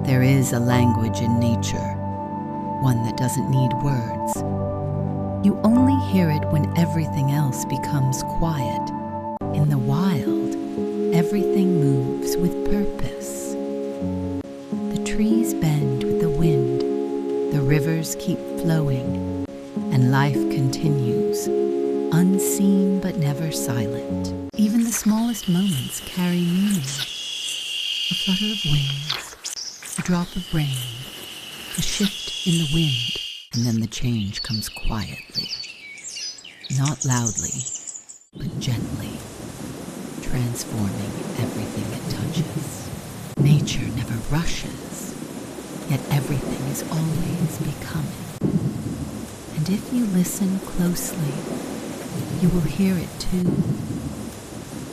There is a language in nature, one that doesn't need words. You only hear it when everything else becomes quiet. In the wild, everything moves with purpose. The trees bend with the wind, the rivers keep flowing, and life continues, unseen but never silent. Even the smallest moments carry meaning. A flutter of wings, a drop of rain, a shift in the wind, and then the change comes quietly. Not loudly, but gently, transforming everything it touches. Nature never rushes, yet everything is always becoming. And if you listen closely, you will hear it too.